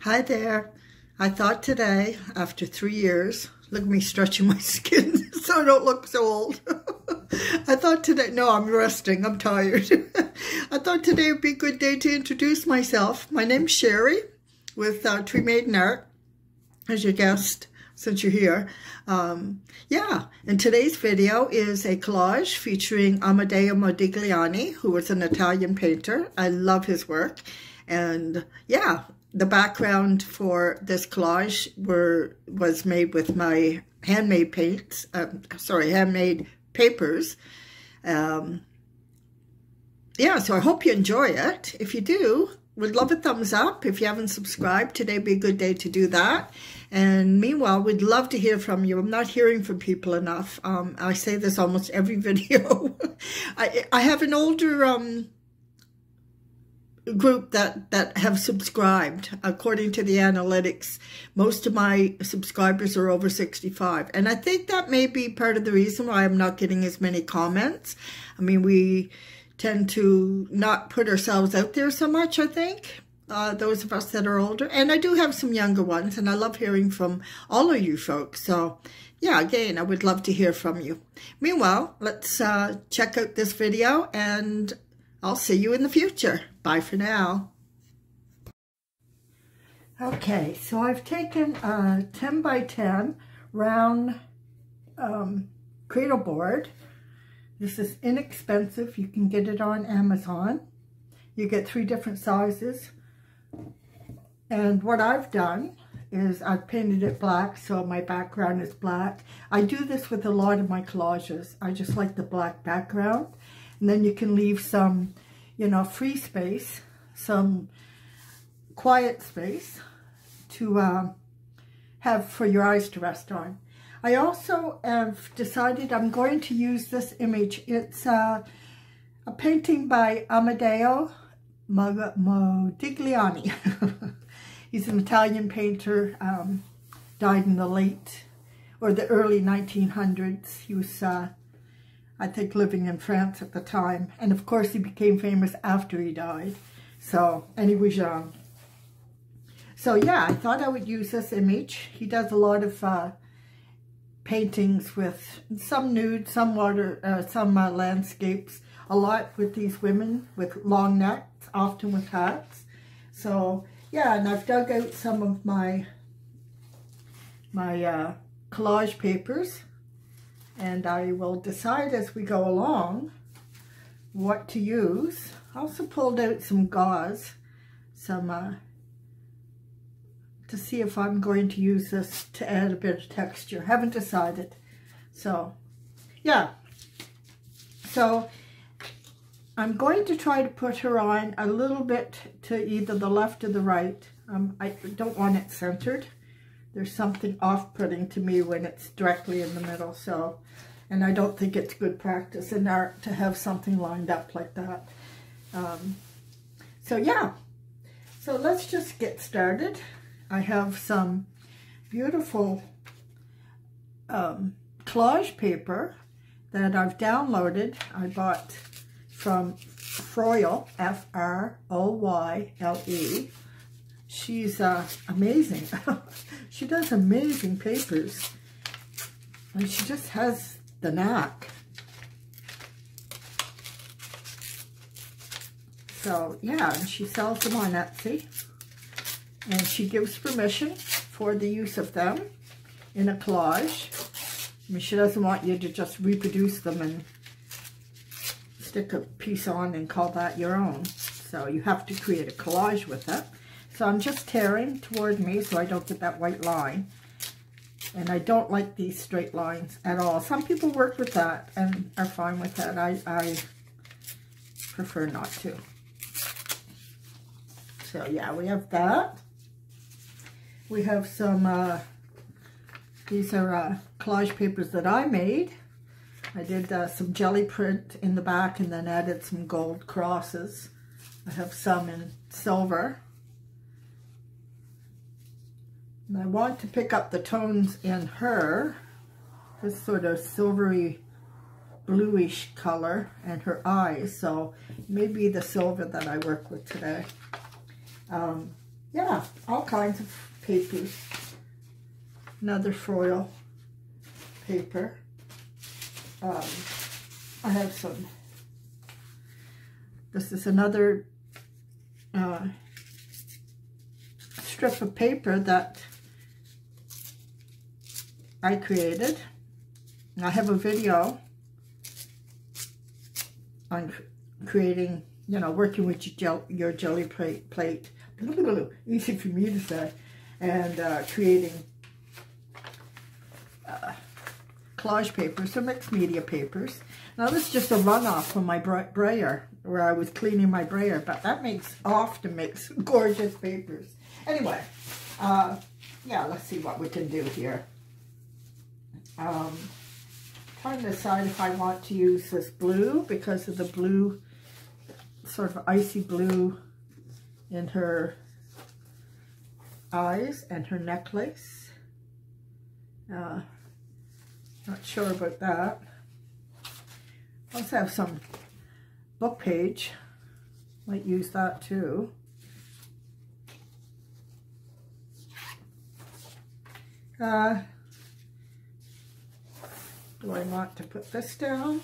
Hi there. I thought today, after 3 years, look at me stretching my skin so I don't look so old. I thought today, no, I'm resting, I'm tired. I thought today would be a good day to introduce myself. My name's Sherry with Tree Maiden Art, as you guessed, since you're here. And today's video is a collage featuring Amedeo Modigliani, who was an Italian painter. I love his work. And yeah, the background for this collage was made with my handmade paints, handmade papers. So I hope you enjoy it. If you do, would love a thumbs up. If you haven't subscribed, today would be a good day to do that. And meanwhile, we'd love to hear from you. I'm not hearing from people enough. I say this almost every video. I have an older group that have subscribed. According to the analytics, most of my subscribers are over 65. And I think that may be part of the reason why I'm not getting as many comments. I mean, we tend to not put ourselves out there so much, I think, those of us that are older. And I do have some younger ones, and I love hearing from all of you folks. So yeah, again, I would love to hear from you. Meanwhile, let's check out this video, and I'll see you in the future. Bye for now. Okay, so I've taken a 10 by 10 round cradle board. This is inexpensive. You can get it on Amazon. You get 3 different sizes. And what I've done is I've painted it black, so my background is black. I do this with a lot of my collages. I just like the black background. And then you can leave some, free space, some quiet space to have for your eyes to rest on. I also have decided I'm going to use this image. It's a painting by Amedeo Modigliani. He's an Italian painter, died in the early 1900s. He was, I think, living in France at the time. And of course, he became famous after he died. And he was young. So yeah, I thought I would use this image. He does a lot of paintings with some nude, some water, some landscapes, a lot with these women with long necks, often with hats. So yeah, and I've dug out some of my collage papers, and I will decide as we go along what to use. I also pulled out some gauze, to see if I'm going to use this to add a bit of texture. Haven't decided. So, yeah. So, I'm going to try to put her on a little bit to either the left or the right. I don't want it centered. There's something off-putting to me when it's directly in the middle. So, and I don't think it's good practice in art to have something lined up like that. So, yeah. So, let's just get started. I have some beautiful collage paper that I've downloaded. I bought from Froyle, F-R-O-Y-L-E. She's amazing. She does amazing papers. And she just has the knack. So, yeah, and she sells them on Etsy. And she gives permission for the use of them in a collage. I mean, she doesn't want you to just reproduce them and stick a piece on and call that your own. So you have to create a collage with it. So I'm just tearing toward me so I don't get that white line. And I don't like these straight lines at all. Some people work with that and are fine with that. I prefer not to. So yeah, we have that. We have some, these are collage papers that I made. I did some jelly print in the back and then added some gold crosses. I have some in silver. And I want to pick up the tones in her, this sort of silvery bluish color, and her eyes. So maybe the silver that I work with today. yeah, all kinds of papers. Another foil paper. I have some. This is another strip of paper that I created. I have a video on creating, you know, working with your jelly plate. Easy for me to say. And creating collage papers, or mixed media papers. Now this is just a runoff from my brayer, where I was cleaning my brayer, but that often makes gorgeous papers. Anyway, yeah, let's see what we can do here. Trying to decide if I want to use this blue because of the blue, sort of icy blue in her eyes and her necklace. Not sure about that. I also have some book page. Might use that too. Do I want to put this down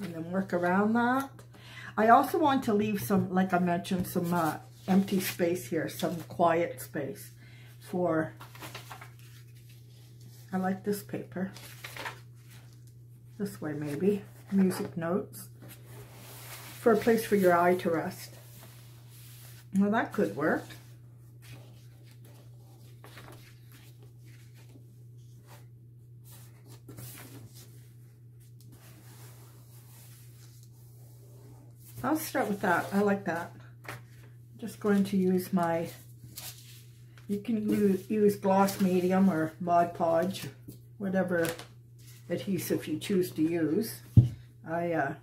and then work around that? I also want to leave some, like I mentioned, some empty space here, some quiet space for, I like this paper. This way maybe, music notes, for a place for your eye to rest. Well, that could work. I'll start with that. I like that. I'm just going to use my, you can use gloss medium or Mod Podge, whatever adhesive you choose to use. I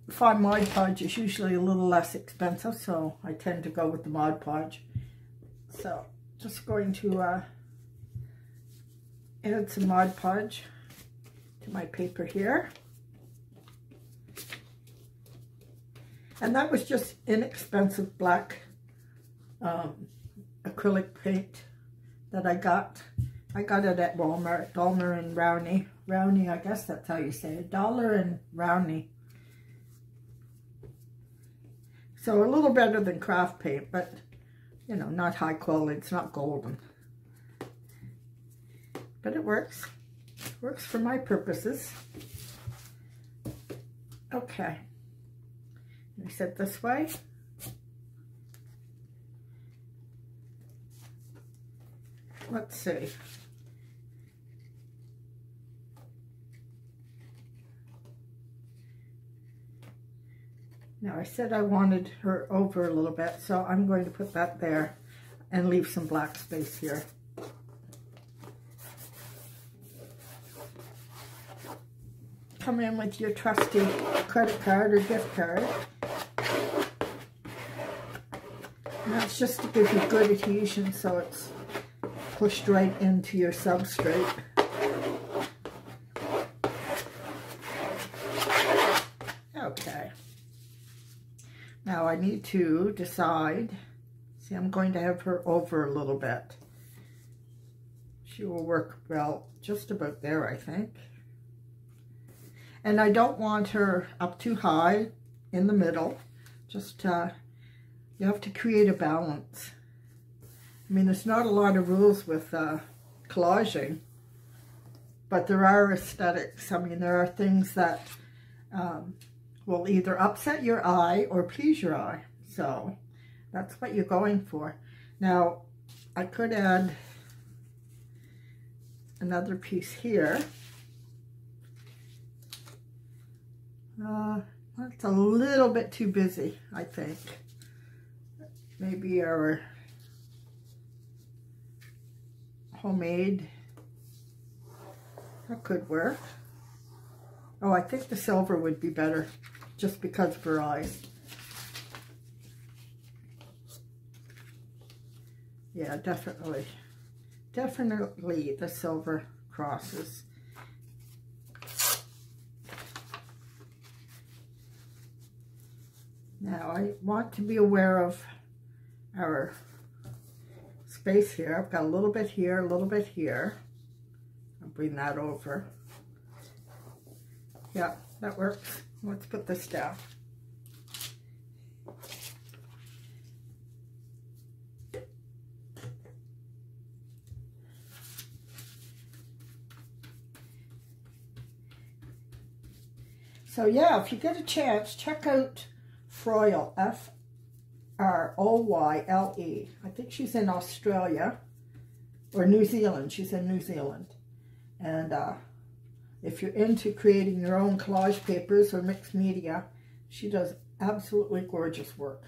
find Mod Podge is usually a little less expensive, so I tend to go with the Mod Podge. So just going to add some Mod Podge to my paper here. And that was just inexpensive black acrylic paint that I got. I got it at Walmart, Dollar and Rowney. Rowney, I guess that's how you say it. Dollar and Rowney. So a little better than craft paint, but, you know, not high quality. It's not golden. But it works. It works for my purposes. Okay. I set this way. Let's see. Now I said I wanted her over a little bit, so I'm going to put that there and leave some black space here. Come in with your trusty credit card or gift card. And that's just to give you good adhesion so it's pushed right into your substrate. Okay. Now I need to decide. See, I'm going to have her over a little bit. She will work well just about there, I think. And I don't want her up too high in the middle. Just, you have to create a balance. I mean, there's not a lot of rules with collaging, but there are aesthetics. I mean, there are things that will either upset your eye or please your eye. So that's what you're going for. Now, I could add another piece here. That's a little bit too busy, I think. Maybe our homemade, that could work. Oh, I think the silver would be better just because of her eyes. Yeah, definitely. Definitely the silver crosses. Now, I want to be aware of, our space here. I've got a little bit here, a little bit here. I'll bring that over. Yeah, that works. Let's put this down. So yeah, if you get a chance, check out Froyle, F-R-O-Y-L-E. I think she's in Australia, or New Zealand. She's in New Zealand. And if you're into creating your own collage papers or mixed media, she does absolutely gorgeous work.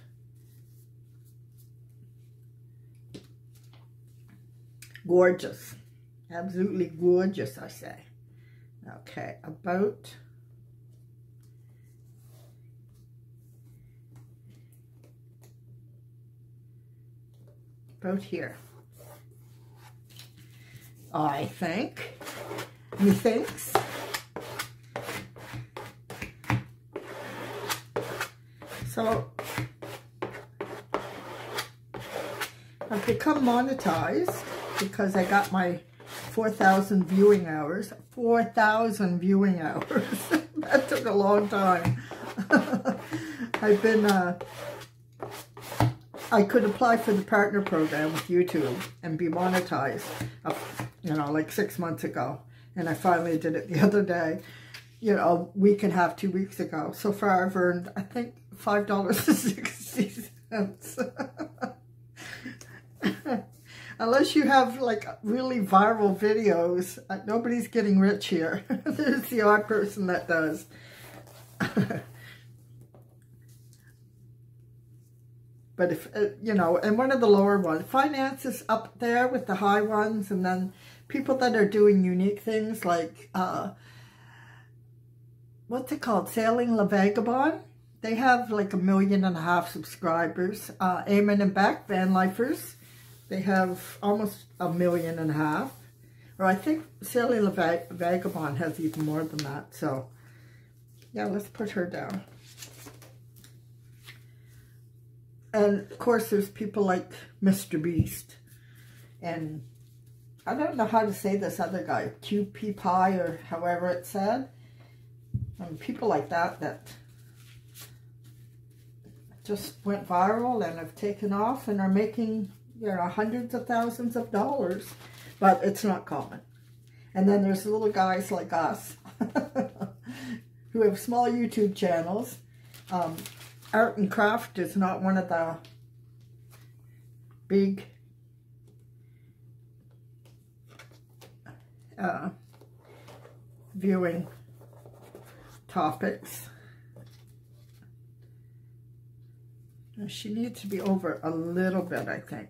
Gorgeous. Absolutely gorgeous, I say. Okay, about here, I think. Methinks. So I've become monetized because I got my 4,000 viewing hours. 4,000 viewing hours. That took a long time. I've been I could apply for the partner program with YouTube and be monetized, you know, like 6 months ago. And I finally did it the other day, you know, a week and a half, 2 weeks ago. So far I've earned, I think, $5.60. Unless you have like really viral videos, nobody's getting rich here. There's the odd person that does. But if, you know, and one of the lower ones, finance is up there with the high ones, and then people that are doing unique things like, what's it called? Sailing La Vagabond. They have like 1.5 million subscribers. Eamon and Beck, Van Lifers, they have almost 1.5 million. Or I think Sailing La Vagabond has even more than that. So, yeah, let's put her down. And, of course, there's people like Mr. Beast. And I don't know how to say this other guy, QP Pie or however it's said. People like that just went viral and have taken off and are making, you know, hundreds of thousands of dollars. But it's not common. And then there's little guys like us who have small YouTube channels. Art and craft is not one of the big viewing topics. She needs to be over a little bit, I think.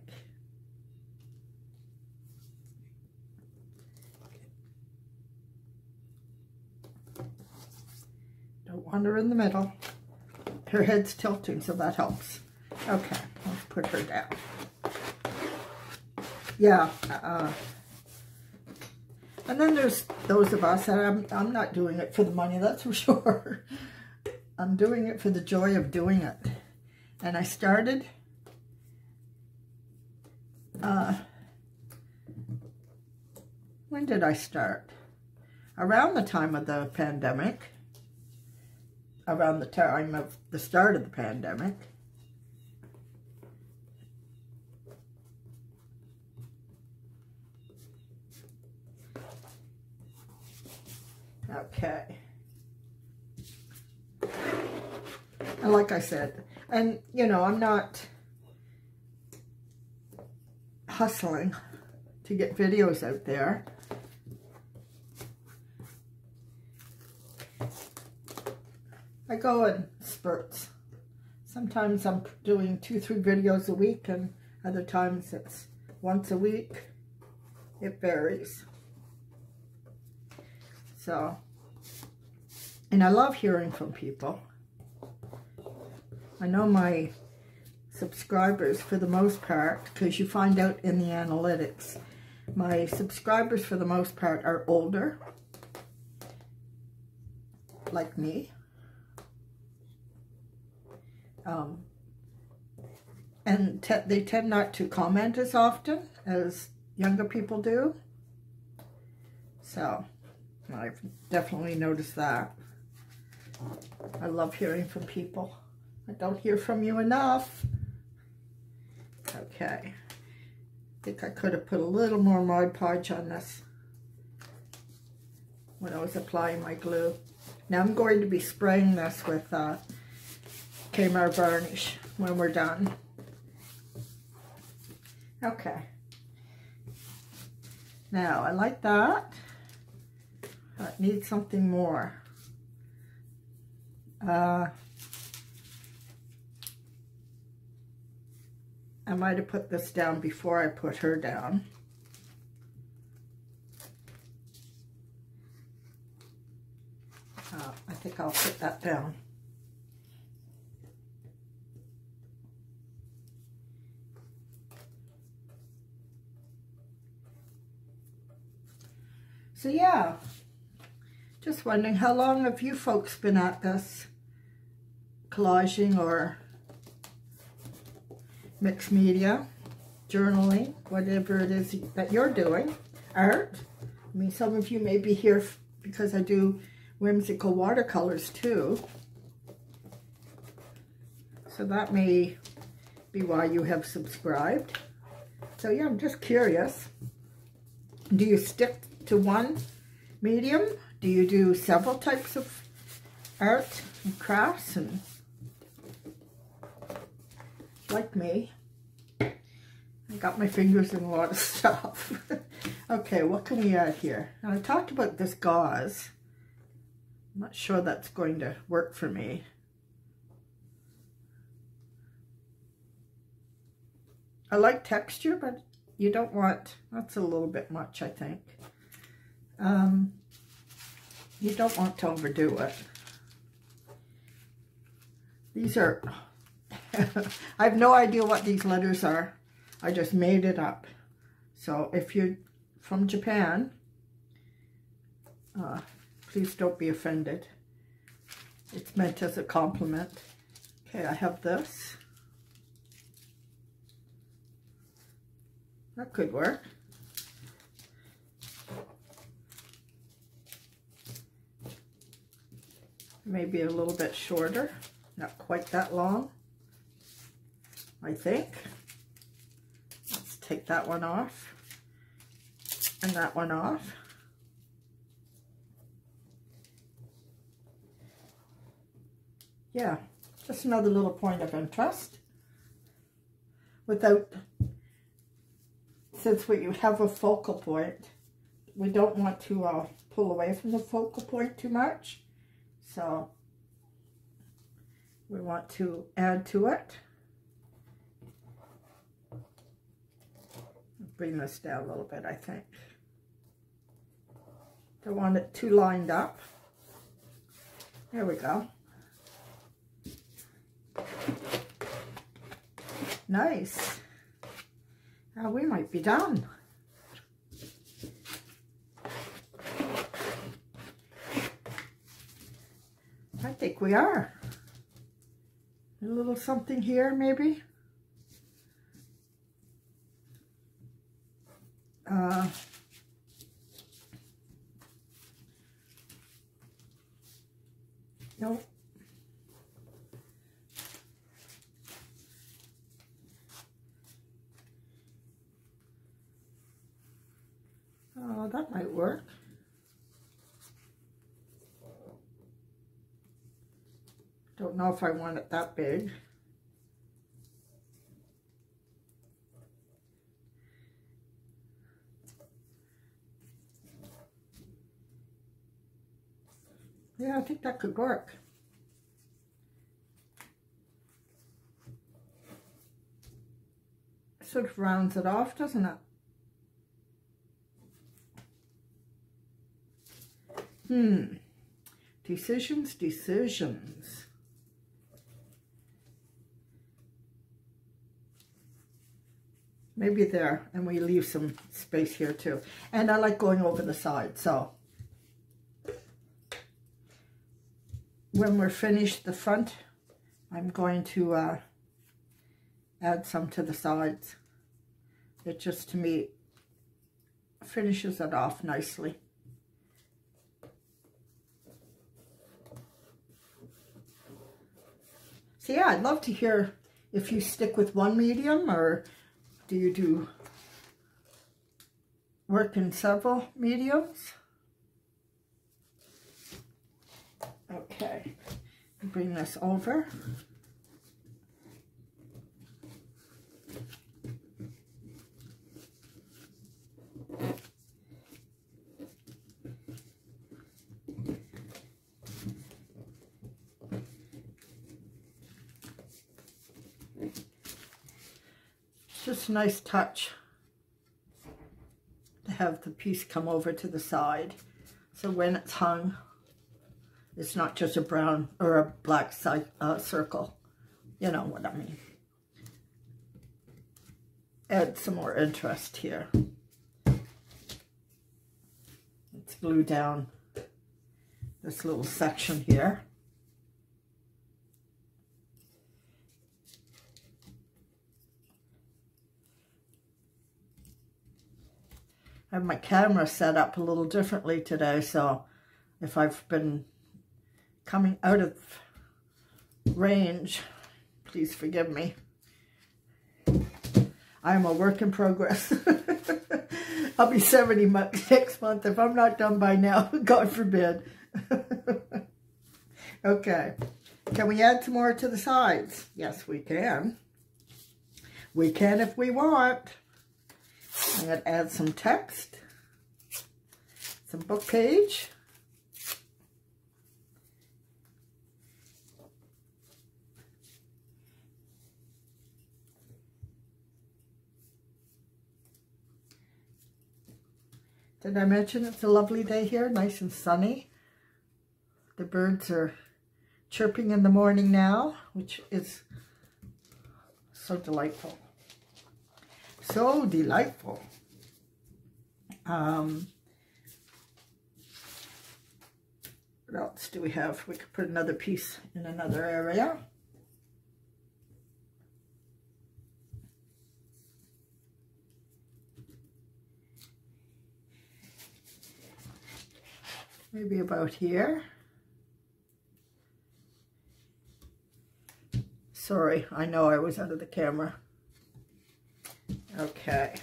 Don't want her in the middle. Her head's tilting, so that helps. Okay, let's put her down. Yeah, and then there's those of us that I'm not doing it for the money, that's for sure. I'm doing it for the joy of doing it. And I started, when did I start? Around the time of the pandemic. Around the time of the start of the pandemic. Okay. And like I said, and you know, I'm not hustling to get videos out there. I go in spurts. Sometimes I'm doing 2-3 videos a week, and other times it's once a week. It varies. So, and I love hearing from people. I know my subscribers, for the most part, because you find out in the analytics, my subscribers for the most part are older, like and they tend not to comment as often as younger people do. So I've definitely noticed that. I love hearing from people. I don't hear from you enough. Okay. I think I could have put a little more Mod Podge on this when I was applying my glue. Now I'm going to be spraying this with Kmart varnish when we're done. Okay. Now I like that. I need something more. I might have put this down before I put her down. I think I'll put that down. So yeah, just wondering, how long have you folks been at this? Collaging or mixed media, journaling, whatever it is that you're doing, art. I mean, some of you may be here because I do whimsical watercolors too. So that may be why you have subscribed. So yeah, I'm just curious. Do you stick to one medium? Do you do several types of art and crafts? And like me, I got my fingers in a lot of stuff. Okay, what can we add here? Now, I talked about this gauze. I'm not sure that's going to work for me. I like texture, but you don't want, that's a little bit much, I think. You don't want to overdo it. These are, I have no idea what these letters are. I just made it up. So if you're from Japan, please don't be offended. It's meant as a compliment. Okay, I have this. That could work. Maybe a little bit shorter, not quite that long, I think. Let's take that one off and that one off. Yeah, just another little point of interest. Since we have a focal point, we don't want to pull away from the focal point too much. So we want to add to it. Bring this down a little bit, I think. Don't want it too lined up. There we go. Nice. Now we might be done. I think we are. A little something here, maybe. No. Oh, that might work. Don't know if I want it that big. Yeah, I think that could work. Sort of rounds it off, doesn't it? Decisions. Maybe there, and we leave some space here too. And I like going over the side, so when we're finished the front, I'm going to add some to the sides. It just, to me, finishes it off nicely. So yeah, I'd love to hear if you stick with one medium, or do you do work in several mediums? Okay, bring this over. Just a nice touch to have the piece come over to the side, so when it's hung, it's not just a brown or a black circle. You know what I mean. Add some more interest here. Let's glue down this little section here. I have my camera set up a little differently today, so if I've been coming out of range, please forgive me. I am a work in progress. I'll be 70 next month if I'm not done by now, God forbid. Okay, can we add some more to the sides? Yes, we can. We can if we want. I'm going to add some text, some book page. Did I mention it's a lovely day here, nice and sunny? The birds are chirping in the morning now, which is so delightful. So delightful. What else do we have? We could put another piece in another area. Maybe about here. Sorry, I know I was out of the camera. Okay.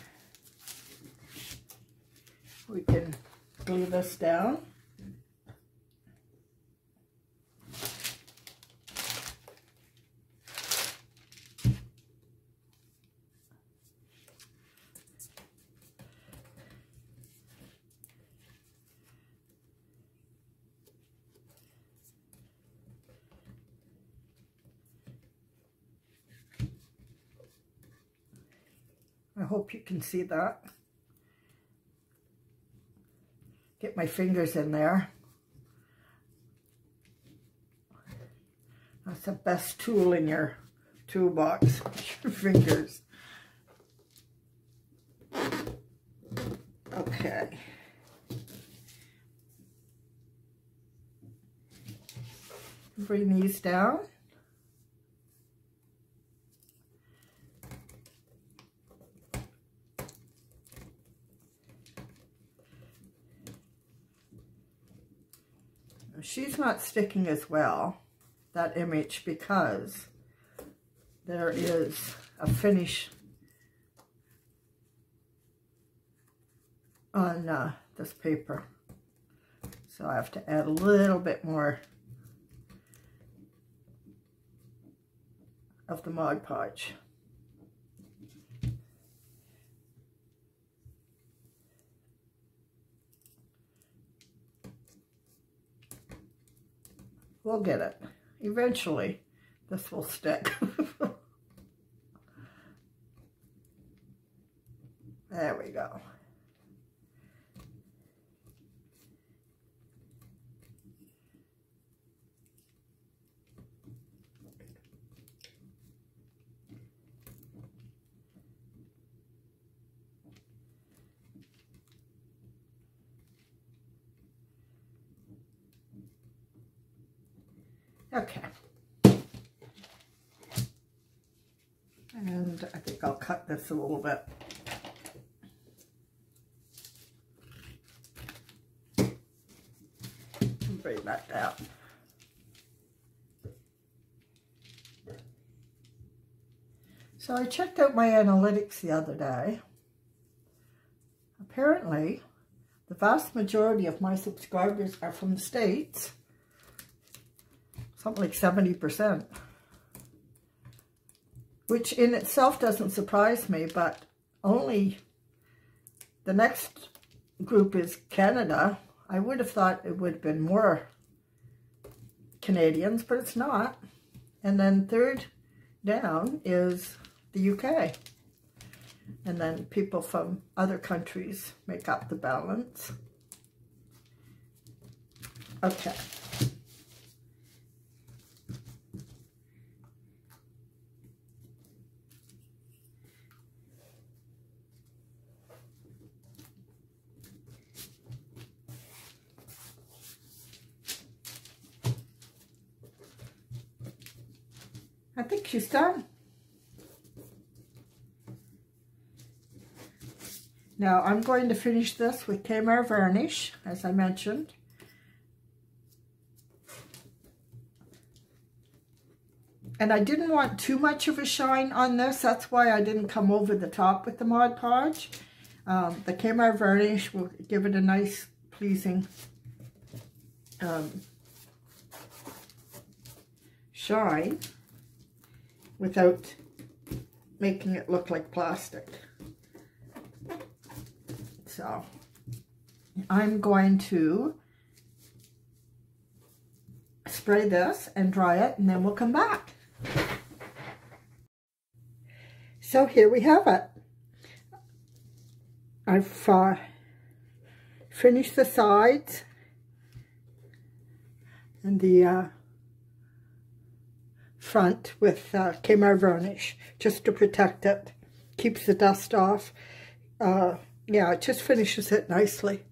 We can glue this down. I hope you can see that. Get my fingers in there. That's the best tool in your toolbox, your fingers. Okay. Bring these down. She's not sticking as well, that image, because there is a finish on this paper. So I have to add a little bit more of the Mod Podge. We'll get it. Eventually, this will stick. There we go. Okay. And and I think I'll cut this a little bit. And bring that down. So I checked out my analytics the other day. Apparently, the vast majority of my subscribers are from the States. Something like 70%. Which in itself doesn't surprise me, but only the next group is Canada. I would have thought it would have been more Canadians, but it's not. And then third down is the UK. And then people from other countries make up the balance. Okay. I think she's done. Now I'm going to finish this with Camera varnish, as I mentioned. And I didn't want too much of a shine on this. That's why I didn't come over the top with the Mod Podge. The Camera varnish will give it a nice, pleasing shine without making it look like plastic. So I'm going to spray this and dry it, and then we'll come back. So here we have it. I've finished the sides and the front with Camera varnish, just to protect it. Keeps the dust off. Yeah, it just finishes it nicely.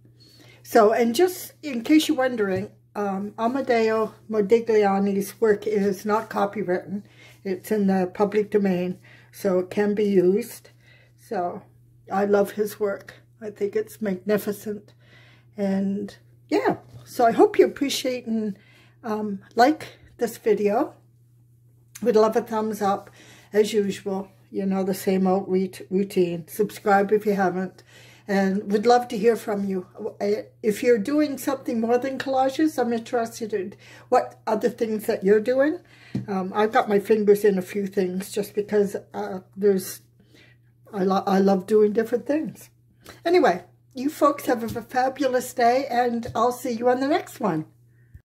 So, and just in case you're wondering, Amedeo Modigliani's work is not copywritten. It's in the public domain, so it can be used. So, I love his work. I think it's magnificent. And yeah, so I hope you appreciate and like this video. Would love a thumbs up, as usual. You know, the same old routine. Subscribe if you haven't. And would love to hear from you. If you're doing something more than collages, I'm interested in what other things that you're doing. I've got my fingers in a few things just because I love doing different things. Anyway, you folks have a fabulous day, and I'll see you on the next one.